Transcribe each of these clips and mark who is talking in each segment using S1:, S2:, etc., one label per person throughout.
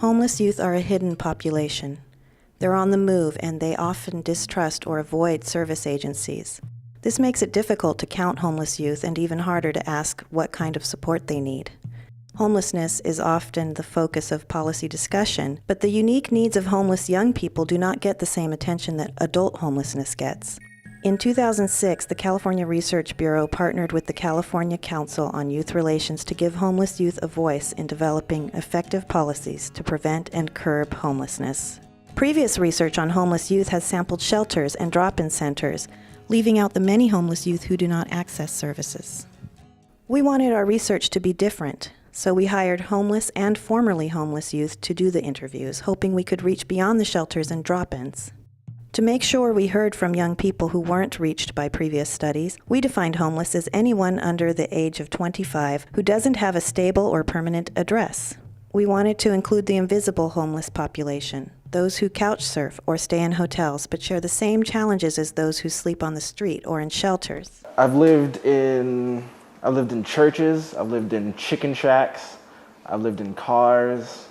S1: Homeless youth are a hidden population. They're on the move and they often distrust or avoid service agencies. This makes it difficult to count homeless youth and even harder to ask what kind of support they need. Homelessness is often the focus of policy discussion, but the unique needs of homeless young people do not get the same attention that adult homelessness gets. In 2006, the California Research Bureau partnered with the California Council on Youth Relations to give homeless youth a voice in developing effective policies to prevent and curb homelessness. Previous research on homeless youth has sampled shelters and drop-in centers, leaving out the many homeless youth who do not access services. We wanted our research to be different, so we hired homeless and formerly homeless youth to do the interviews, hoping we could reach beyond the shelters and drop-ins. To make sure we heard from young people who weren't reached by previous studies, we defined homeless as anyone under the age of 25 who doesn't have a stable or permanent address. We wanted to include the invisible homeless population, those who couch surf or stay in hotels but share the same challenges as those who sleep on the street or in shelters.
S2: I've lived in churches, I've lived in chicken shacks, I've lived in cars,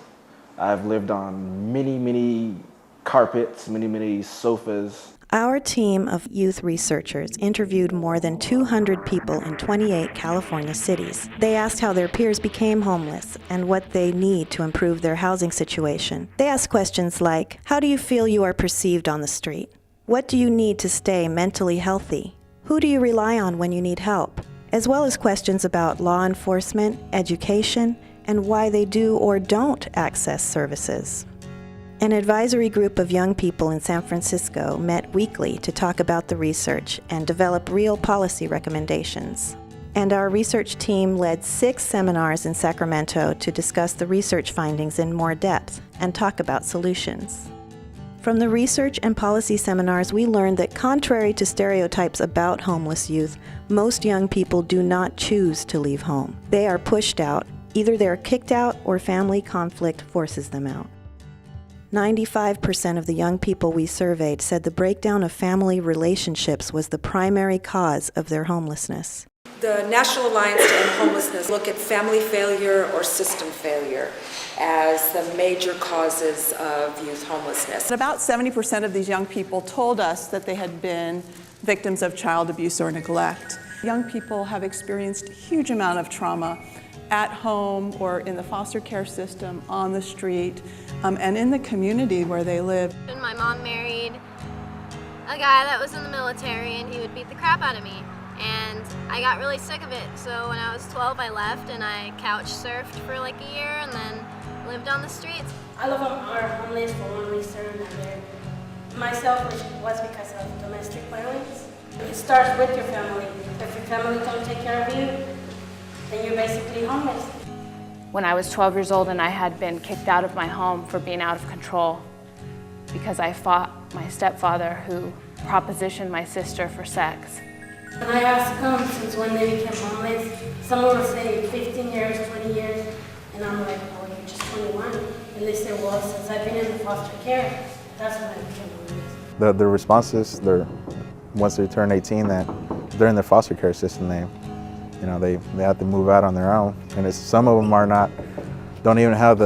S2: I've lived on many carpets, many sofas.
S1: Our team of youth researchers interviewed more than 200 people in 28 California cities. They asked how their peers became homeless and what they need to improve their housing situation. They asked questions like, how do you feel you are perceived on the street? What do you need to stay mentally healthy? Who do you rely on when you need help? As well as questions about law enforcement, education, and why they do or don't access services. An advisory group of young people in San Francisco met weekly to talk about the research and develop real policy recommendations. And our research team led 6 seminars in Sacramento to discuss the research findings in more depth and talk about solutions. From the research and policy seminars, we learned that contrary to stereotypes about homeless youth, most young people do not choose to leave home. They are pushed out. Either they're kicked out or family conflict forces them out. 95% of the young people we surveyed said the breakdown of family relationships was the primary cause of their homelessness.
S3: The National Alliance to End Homelessness look at family failure or system failure as the major causes of youth homelessness.
S4: About 70% of these young people told us that they had been victims of child abuse or neglect. Young people have experienced a huge amount of trauma at home or in the foster care system, on the street, and in the community where they live.
S5: My mom married a guy that was in the military and he would beat the crap out of me. And I got really sick of it, so when I was 12 I left and I couch surfed for like a year and then lived on the streets.
S6: I love our homeless for one reason or another. Myself, which was because of domestic violence. It starts with your family. If your family don't take care of you, then you're basically homeless.
S7: When I was 12 years old and I had been kicked out of my home for being out of control because I fought my stepfather who propositioned my sister for sex.
S6: When I asked them since when they became homeless, someone would say 15 years, 20 years, and I'm like, oh, you're just 21. And they say, well, since I've been in the foster care, that's when I became homeless.
S8: The responses, once they turn 18, that they're in the foster care system, they have to move out on their own. And some of them don't even have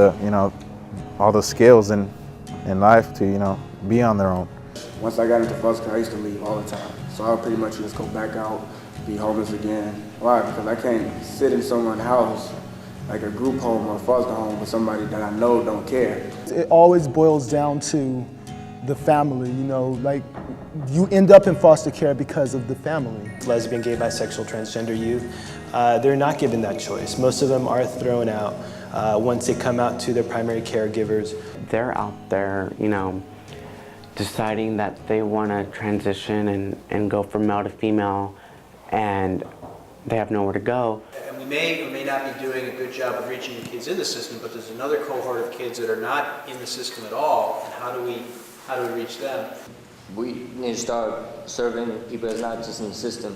S8: all the skills in life to, be on their own.
S9: Once I got into foster care, I used to leave all the time. So I would pretty much just go back out, be homeless again. Why? Because I can't sit in someone's house, like a group home or a foster home, with somebody that I know don't care.
S10: It always boils down to the family, like you end up in foster care because of the family.
S11: Lesbian, gay, bisexual, transgender youth, they're not given that choice. Most of them are thrown out once they come out to their primary caregivers.
S12: They're out there, deciding that they want to transition and go from male to female, and they have nowhere to go.
S13: And we may or may not be doing a good job of reaching the kids in the system, but there's another cohort of kids that are not in the system at all, and how do we reach them?
S14: We need to start serving people that's not just in the system.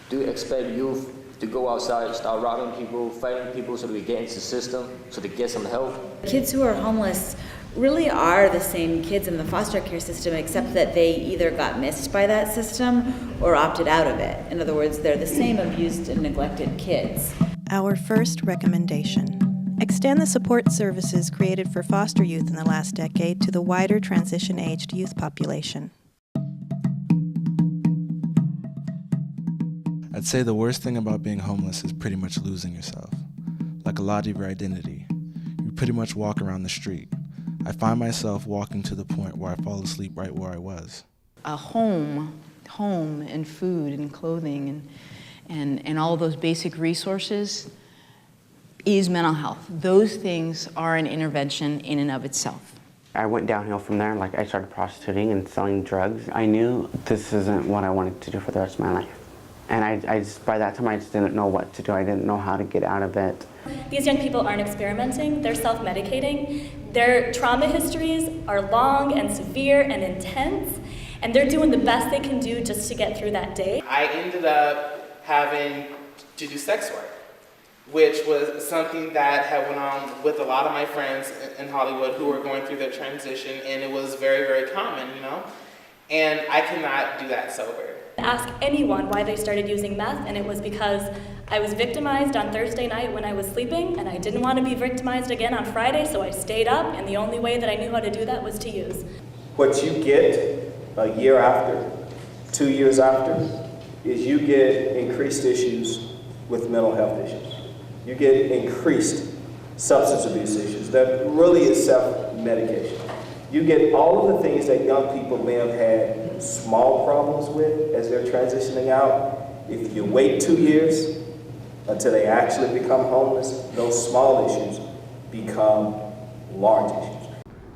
S14: Do expect youth to go outside, start robbing people, fighting people so that we get into the system, so to get some help.
S15: Kids who are homeless really are the same kids in the foster care system, except that they either got missed by that system or opted out of it. In other words, they're the same abused and neglected kids.
S1: Our first recommendation: Extend the support services created for foster youth in the last decade to the wider transition-aged youth population.
S16: I'd say the worst thing about being homeless is pretty much losing yourself. Like a lot of your identity. You pretty much walk around the street. I find myself walking to the point where I fall asleep right where I was.
S17: A home and food and clothing and all those basic resources is mental health. Those things are an intervention in and of itself.
S12: I went downhill from there. Like, I started prostituting and selling drugs. I knew this isn't what I wanted to do for the rest of my life. And I just, by that time, I just didn't know what to do. I didn't know how to get out of it.
S18: These young people aren't experimenting, they're self-medicating. Their trauma histories are long and severe and intense, and they're doing the best they can do just to get through that day.
S19: I ended up having to do sex work, which was something that had went on with a lot of my friends in Hollywood who were going through their transition, and it was very, very common, you know? And I could not do that sober.
S18: Ask anyone why they started using meth, and it was because I was victimized on Thursday night when I was sleeping, and I didn't want to be victimized again on Friday, so I stayed up, and the only way that I knew how to do that was to use.
S20: What you get a year after, 2 years after, is you get increased issues with mental health issues. You get increased substance abuse issues. That really is self-medication. You get all of the things that young people may have had small problems with as they're transitioning out. If you wait 2 years until they actually become homeless, those small issues become large issues.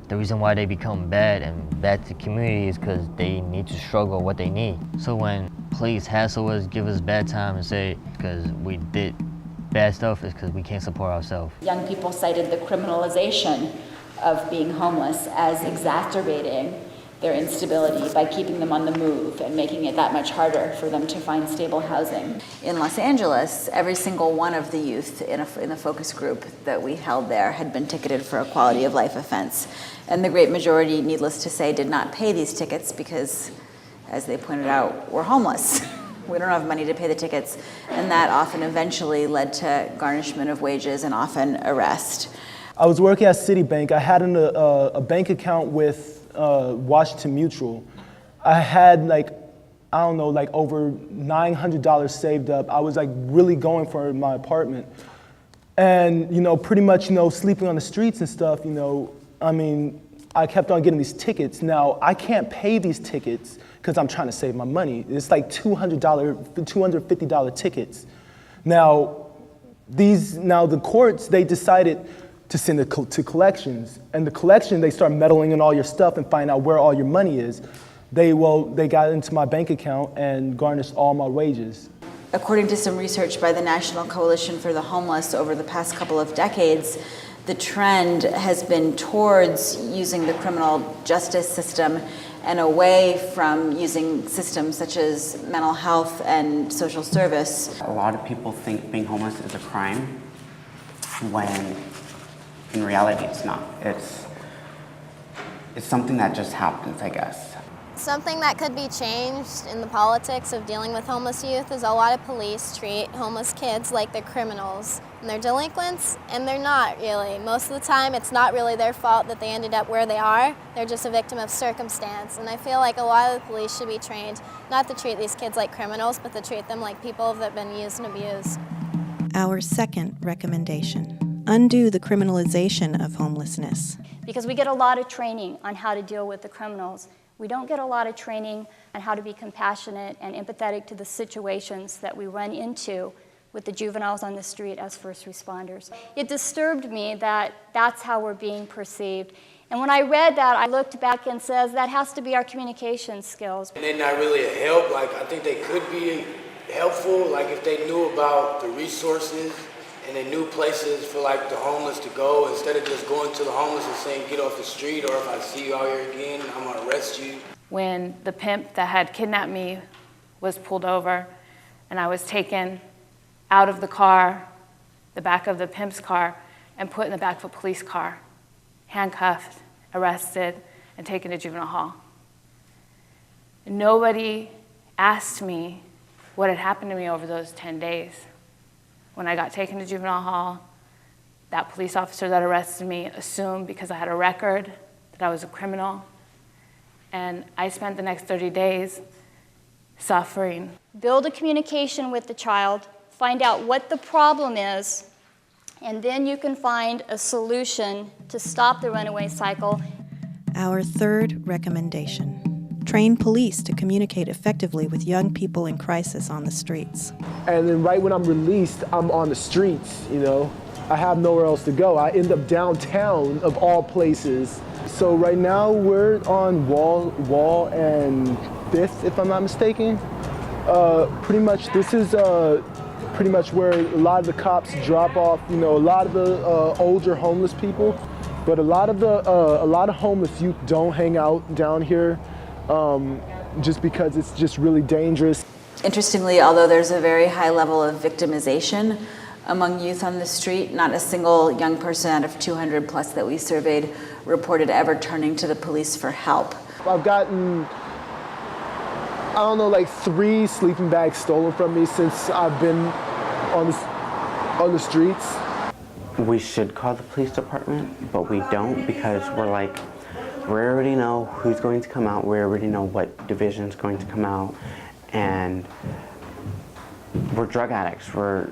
S21: The reason why they become bad and bad to the community is because they need to struggle what they need. So when police hassle us, give us bad time and say because we did bad stuff, is because we can't support ourselves.
S15: Young people cited the criminalization of being homeless as exacerbating their instability by keeping them on the move and making it that much harder for them to find stable housing. In Los Angeles, every single one of the youth in the focus group that we held there had been ticketed for a quality of life offense. And the great majority, needless to say, did not pay these tickets because, as they pointed out, we're homeless. We don't have money to pay the tickets. And that often eventually led to garnishment of wages and often arrest.
S10: I was working at Citibank. I had a bank account with Washington Mutual. I had over $900 saved up. I was really going for my apartment. And, pretty much, sleeping on the streets and stuff, I kept on getting these tickets. Now, I can't pay these tickets because I'm trying to save my money. It's like $250 tickets. Now, the courts, they decided to send it to collections. And the collection, they start meddling in all your stuff and find out where all your money is. They got into my bank account and garnished all my wages.
S15: According to some research by the National Coalition for the Homeless over the past couple of decades, the trend has been towards using the criminal justice system and away from using systems such as mental health and social service.
S12: A lot of people think being homeless is a crime when in reality it's not. It's something that just happens, I guess.
S5: Something that could be changed in the politics of dealing with homeless youth is a lot of police treat homeless kids like they're criminals and they're delinquents, and they're not really. Most of the time it's not really their fault that they ended up where they are. They're just a victim of circumstance, and I feel like a lot of the police should be trained not to treat these kids like criminals, but to treat them like people that have been used and abused.
S1: Our second recommendation: undo the criminalization of homelessness.
S22: Because we get a lot of training on how to deal with the criminals. We don't get a lot of training on how to be compassionate and empathetic to the situations that we run into with the juveniles on the street as first responders. It disturbed me that that's how we're being perceived. And when I read that, I looked back and says that has to be our communication skills.
S23: And they're not really a help. I think they could be helpful, if they knew about the resources and they knew places for the homeless to go, instead of just going to the homeless and saying, get off the street, or if I see you out here again, I'm gonna arrest you.
S7: When the pimp that had kidnapped me was pulled over and I was taken out of the car, the back of the pimp's car, and put in the back of a police car, handcuffed, arrested, and taken to juvenile hall. Nobody asked me what had happened to me over those 10 days. When I got taken to juvenile hall, That police officer that arrested me assumed because I had a record that I was a criminal. And I spent the next 30 days suffering.
S22: Build a communication with the child, find out what the problem is, and then you can find a solution to stop the runaway cycle.
S1: Our third recommendation. Train police to communicate effectively with young people in crisis on the streets.
S10: And then right when I'm released, I'm on the streets, you know. I have nowhere else to go. I end up downtown of all places. So right now we're on Wall and 5th, if I'm not mistaken. Pretty much this is pretty much where a lot of the cops drop off, you know, a lot of the older homeless people. But a lot of homeless youth don't hang out down here just because it's just really dangerous.
S15: Interestingly, although there's a very high level of victimization among youth on the street, not a single young person out of 200 plus that we surveyed reported ever turning to the police for help.
S10: I've gotten, I don't know, like 3 sleeping bags stolen from me since I've been on the streets.
S12: We should call the police department, but we don't because we're like, we already know who's going to come out, we already know what division is going to come out, and we're drug addicts, we're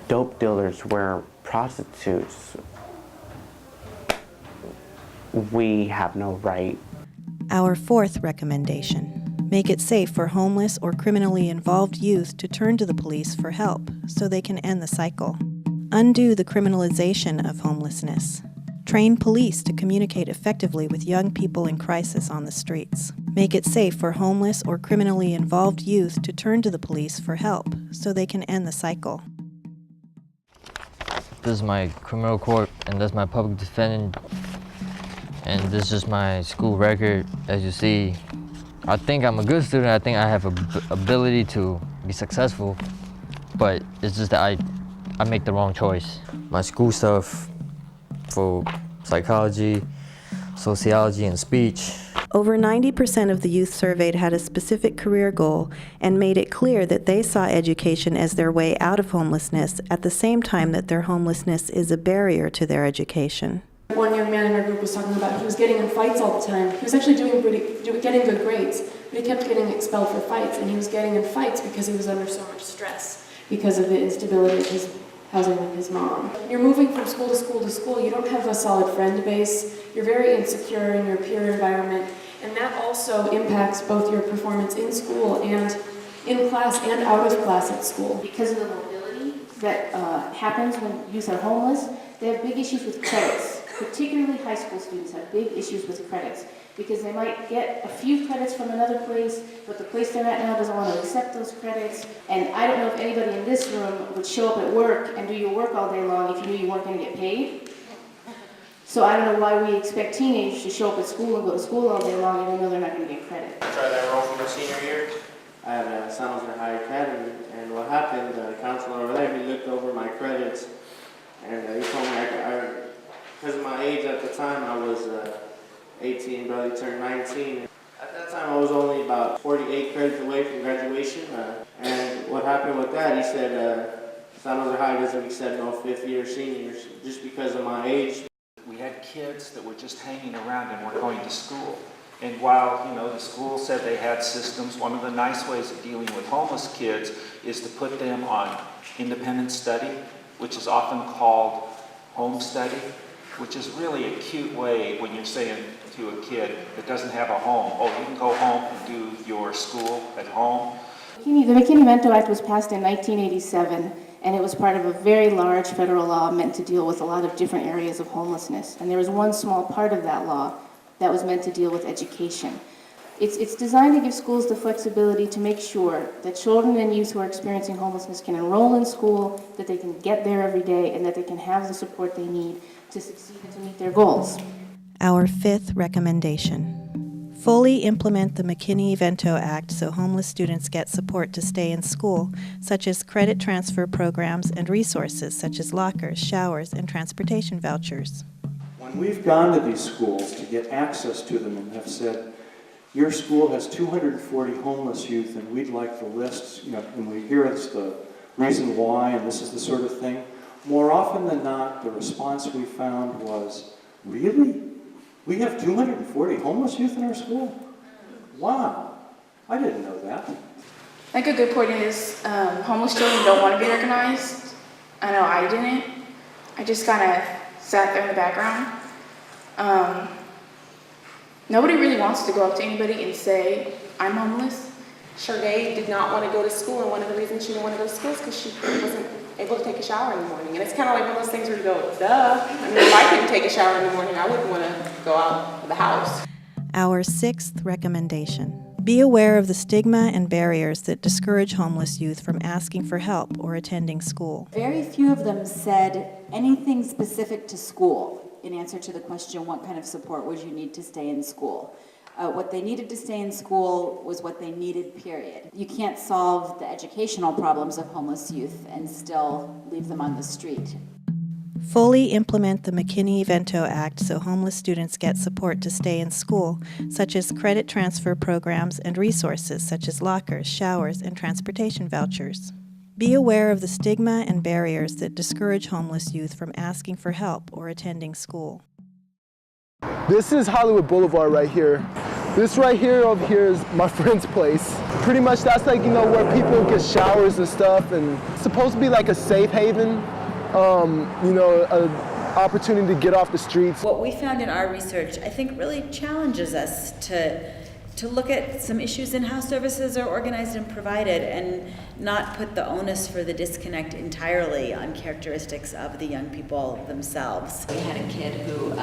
S12: dope dealers, we're prostitutes. We have no right.
S1: Our fourth recommendation. Make it safe for homeless or criminally involved youth to turn to the police for help so they can end the cycle. Undo the criminalization of homelessness. Train police to communicate effectively with young people in crisis on the streets. Make it safe for homeless or criminally involved youth to turn to the police for help so they can end the cycle.
S21: This is my criminal court, and that's my public defendant. And this is my school record. As you see, I think I'm a good student. I think I have an ability to be successful, but it's just that I make the wrong choice. My school stuff for psychology, sociology, and speech.
S1: Over 90% of the youth surveyed had a specific career goal and made it clear that they saw education as their way out of homelessness at the same time that their homelessness is a barrier to their education.
S2: One young man in our group was talking about he was getting in fights all the time. He was actually getting good grades, but he kept getting expelled for fights, and he was getting in fights because he was under so much stress because of the instability of his housing with his mom. You're moving from school to school to school. You don't have a solid friend base. You're very insecure in your peer environment, and that also impacts both your performance in school and in class and out of class at school.
S3: Because of the mobility that happens when youth are homeless, they have big issues with credits. Particularly high school students have big issues with credits because they might get a few credits from another place, but the place they're at now doesn't want to accept those credits. And I don't know if anybody in this room would show up at work and do your work all day long if you knew you weren't going to get paid. So I don't know why we expect teenagers to show up at school and go to school all day long even though they're not going to get credit.
S4: Try that role for your senior year? I had a San Jose High Academy, and what happened, the counselor over there, he looked over my credits, and he told me because of my age at the time, I was 18, barely turned 19. At that time, I was only about 48 credits away from graduation. And what happened with that, he said, San Jose High doesn't accept no fifth-year seniors just because of my age.
S24: We had kids that were just hanging around and weren't going to school. And while, the school said they had systems, one of the nice ways of dealing with homeless kids is to put them on independent study, which is often called home study, which is really a cute way when you're saying to a kid that doesn't have a home, oh, you can go home and do your school at home.
S3: The McKinney-Vento Act was passed in 1987, and it was part of a very large federal law meant to deal with a lot of different areas of homelessness. And there was one small part of that law that was meant to deal with education. It's designed to give schools the flexibility to make sure that children and youth who are experiencing homelessness can enroll in school, that they can get there every day, and that they can have the support they need to succeed and to meet their goals.
S1: Our fifth recommendation. Fully implement the McKinney-Vento Act so homeless students get support to stay in school, such as credit transfer programs and resources such as lockers, showers, and transportation vouchers.
S25: When we've gone to these schools to get access to them and have said, your school has 240 homeless youth and we'd like the lists, and we hear it's the reason why and this is the sort of thing, more often than not, the response we found was, really? We have 240 homeless youth in our school? Wow, I didn't know that.
S6: I think a good point is homeless children don't want to be recognized. I know I didn't. I just kind of sat there in the background. Nobody really wants to go up to anybody and say, I'm homeless.
S8: Sharday did not want to go to school, and one of the reasons she didn't want to go to school is because she wasn't able to take a shower in the morning. And it's kind of like one of those things where you go, duh. I mean, if I couldn't take a shower in the morning, I wouldn't want to go out of the house.
S1: Our sixth recommendation. Be aware of the stigma and barriers that discourage homeless youth from asking for help or attending school.
S15: Very few of them said anything specific to school in answer to the question, what kind of support would you need to stay in school? What they needed to stay in school was what they needed, period. You can't solve the educational problems of homeless youth and still leave them on the street.
S1: Fully implement the McKinney-Vento Act so homeless students get support to stay in school, such as credit transfer programs and resources such as lockers, showers, and transportation vouchers. Be aware of the stigma and barriers that discourage homeless youth from asking for help or attending school.
S10: This is Hollywood Boulevard right here. This right here over here is my friend's place. Pretty much that's like, where people get showers and stuff, and it's supposed to be like a safe haven, an opportunity to get off the streets.
S9: What we found in our research, I think, really challenges us to look at some issues in how services are organized and provided and not put the onus for the disconnect entirely on characteristics of the young people themselves.
S15: We had a kid who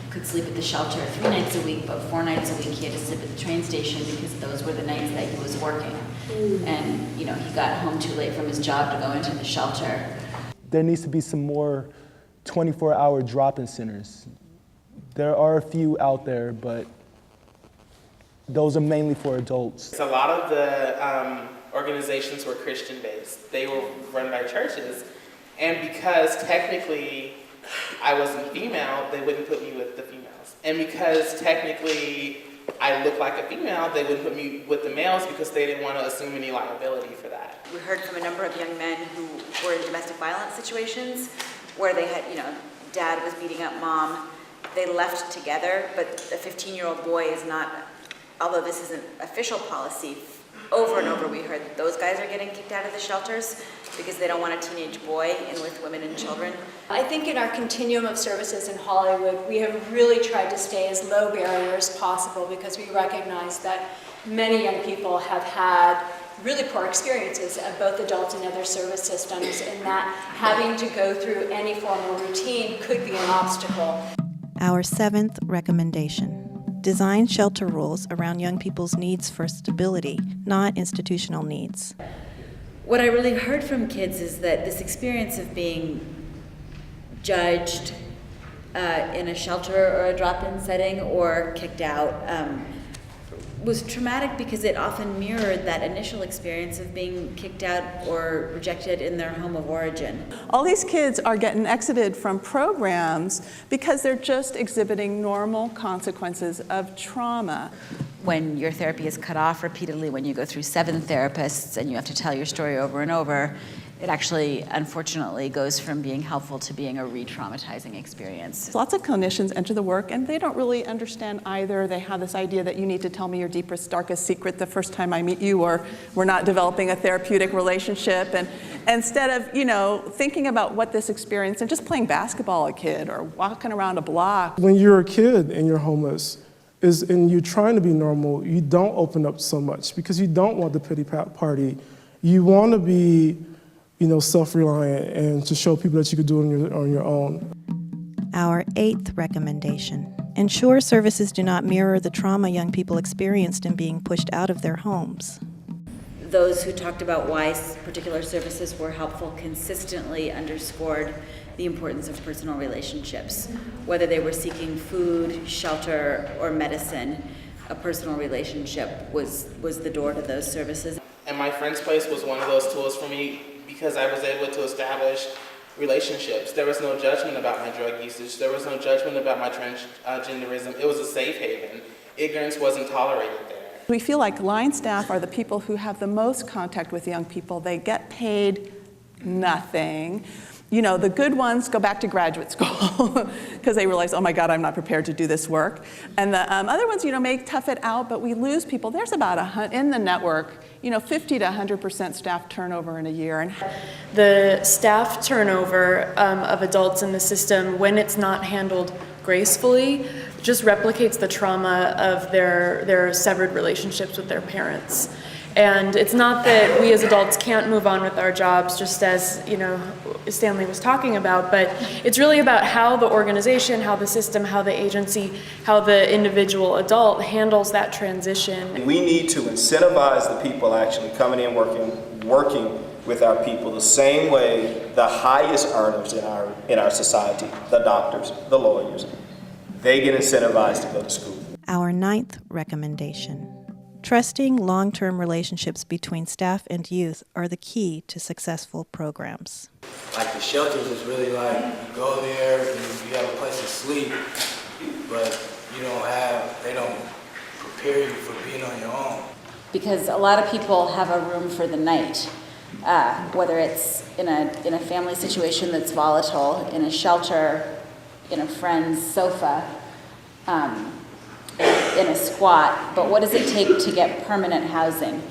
S15: could sleep at the shelter 3 nights a week, but 4 nights a week he had to sleep at the train station because those were the nights that he was working. And he got home too late from his job to go into the shelter.
S10: There needs to be some more 24-hour drop-in centers. There are a few out there, but those are mainly for adults.
S19: A lot of the organizations were Christian-based. They were run by churches, and because technically I wasn't female, they wouldn't put me with the females. And because technically I looked like a female, they wouldn't put me with the males because they didn't want to assume any liability for that.
S9: We heard from a number of young men who were in domestic violence situations where they had, dad was beating up mom. They left together, but a 15-year-old boy is not, although this isn't official policy, over and over we heard those guys are getting kicked out of the shelters because they don't want a teenage boy in with women and children.
S11: I think in our continuum of services in Hollywood, we have really tried to stay as low barrier as possible because we recognize that many young people have had really poor experiences of both adults and other service systems, and that having to go through any formal routine could be an obstacle.
S1: Our seventh recommendation. Design shelter rules around young people's needs for stability, not institutional needs.
S9: What I really heard from kids is that this experience of being judged in a shelter or a drop-in setting or kicked out was traumatic because it often mirrored that initial experience of being kicked out or rejected in their home of origin.
S13: All these kids are getting exited from programs because they're just exhibiting normal consequences of trauma.
S9: When your therapy is cut off repeatedly, when you go through 7 therapists and you have to tell your story over and over, it actually, unfortunately, goes from being helpful to being a re-traumatizing experience.
S13: Lots of clinicians enter the work and they don't really understand either. They have this idea that you need to tell me your deepest, darkest secret the first time I meet you, or we're not developing a therapeutic relationship. And instead of, thinking about what this experience and just playing basketball a kid or walking around a block.
S26: When you're a kid and you're homeless, and you're trying to be normal, you don't open up so much because you don't want the pity party. You want to be self-reliant and to show people that you could do it on your own.
S1: Our eighth recommendation. Ensure services do not mirror the trauma young people experienced in being pushed out of their homes.
S9: Those who talked about why particular services were helpful consistently underscored the importance of personal relationships. Whether they were seeking food, shelter, or medicine, a personal relationship was the door to those services.
S19: And my friend's place was one of those tools for me because I was able to establish relationships. There was no judgment about my drug usage. There was no judgment about my transgenderism. It was a safe haven. Ignorance wasn't tolerated there.
S13: We feel like line staff are the people who have the most contact with young people. They get paid nothing. You know, the good ones go back to graduate school because they realize, oh my God, I'm not prepared to do this work. And the other ones, you know, may tough it out, but we lose people. There's about in the network, you know, 50 to 100% staff turnover in a year. And
S2: the staff turnover of adults in the system, when it's not handled gracefully, just replicates the trauma of their severed relationships with their parents. And it's not that we as adults can't move on with our jobs, just as, you know, Stanley was talking about, but it's really about how the organization, how the system, how the agency, how the individual adult handles that transition.
S5: We need to incentivize the people actually coming in working with our people the same way the highest earners in our society, the doctors, the lawyers, they get incentivized to go to school.
S1: Our 9th recommendation. Trusting long-term relationships between staff and youth are the key to successful programs.
S23: Like the shelters is really like, you go there and you have a place to sleep, but they don't prepare you for being on your own.
S15: Because a lot of people have a room for the night, whether it's in a family situation that's volatile, in a shelter, in a friend's sofa, in a squat, but what does it take to get permanent housing?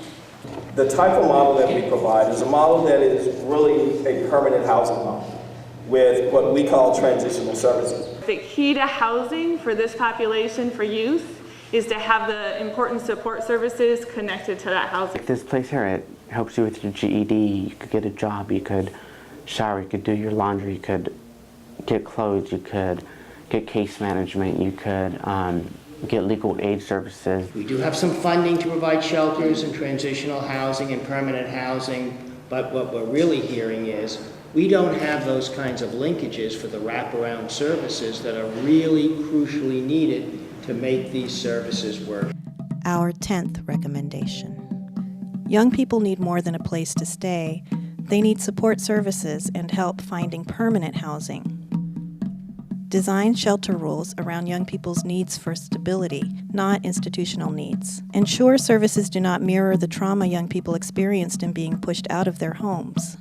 S5: The type of model that we provide is a model that is really a permanent housing model with what we call transitional services.
S14: The key to housing for this population, for youth, is to have the important support services connected to that housing.
S12: This place here, it helps you with your GED, you could get a job, you could shower, you could do your laundry, you could get clothes, you could get case management, you could get legal aid services.
S16: We do have some funding to provide shelters and transitional housing and permanent housing, but what we're really hearing is we don't have those kinds of linkages for the wraparound services that are really crucially needed to make these services work.
S1: Our 10th recommendation. Young people need more than a place to stay. They need support services and help finding permanent housing. Design shelter rules around young people's needs for stability, not institutional needs. Ensure services do not mirror the trauma young people experienced in being pushed out of their homes.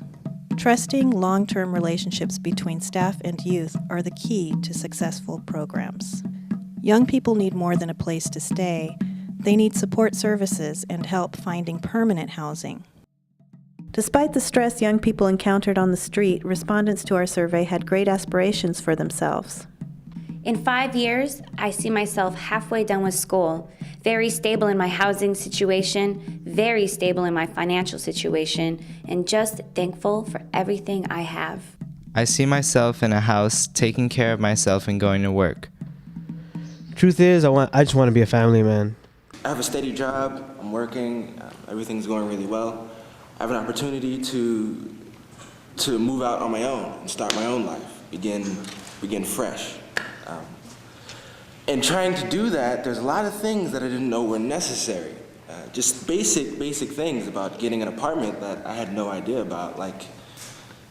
S1: Trusting long-term relationships between staff and youth are the key to successful programs. Young people need more than a place to stay. They need support services and help finding permanent housing. Despite the stress young people encountered on the street, respondents to our survey had great aspirations for themselves.
S17: In 5 years, I see myself halfway done with school, very stable in my housing situation, very stable in my financial situation, and just thankful for everything I have.
S18: I see myself in a house, taking care of myself and going to work.
S20: Truth is, I just want to be a family man.
S27: I have a steady job, I'm working, everything's going really well. I have an opportunity to move out on my own and start my own life, begin fresh. And trying to do that, there's a lot of things that I didn't know were necessary. Just basic things about getting an apartment that I had no idea about, like,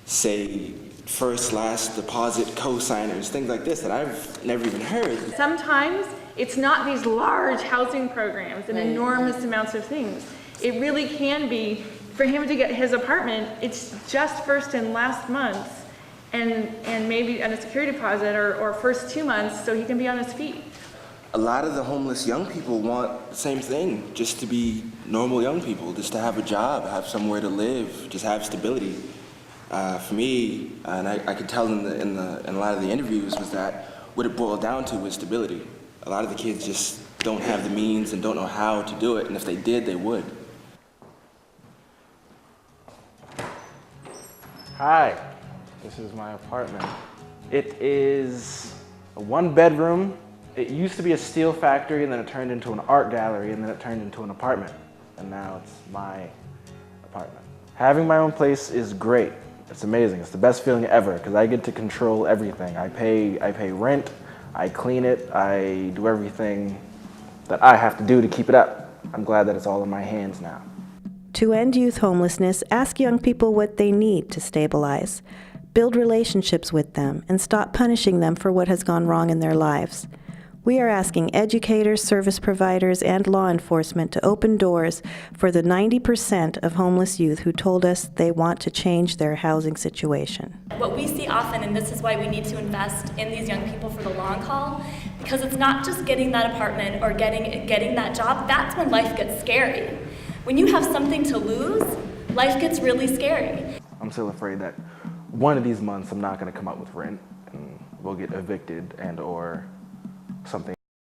S27: say, first, last deposit, co-signers, things like this that I've never even heard.
S14: Sometimes it's not these large housing programs and enormous amounts of things. It really can be, for him to get his apartment, it's just first and last months and maybe on a security deposit or first 2 months so he can be on his feet.
S27: A lot of the homeless young people want the same thing, just to be normal young people, just to have a job, have somewhere to live, just have stability. For me, and I could tell in a lot of the interviews, was that what it boiled down to was stability. A lot of the kids just don't have the means and don't know how to do it, and if they did, they would.
S28: Hi, this is my apartment. It is a 1-bedroom. It used to be a steel factory, and then it turned into an art gallery, and then it turned into an apartment. And now it's my apartment. Having my own place is great. It's amazing. It's the best feeling ever because I get to control everything. I pay rent, I clean it, I do everything that I have to do to keep it up. I'm glad that it's all in my hands now.
S1: To end youth homelessness, ask young people what they need to stabilize. Build relationships with them and stop punishing them for what has gone wrong in their lives. We are asking educators, service providers, and law enforcement to open doors for the 90% of homeless youth who told us they want to change their housing situation.
S3: What we see often, and this is why we need to invest in these young people for the long haul, because it's not just getting that apartment or getting that job. That's when life gets scary. When you have something to lose, life gets really scary.
S28: I'm still afraid that one of these months I'm not going to come up with rent and we'll get evicted and or something.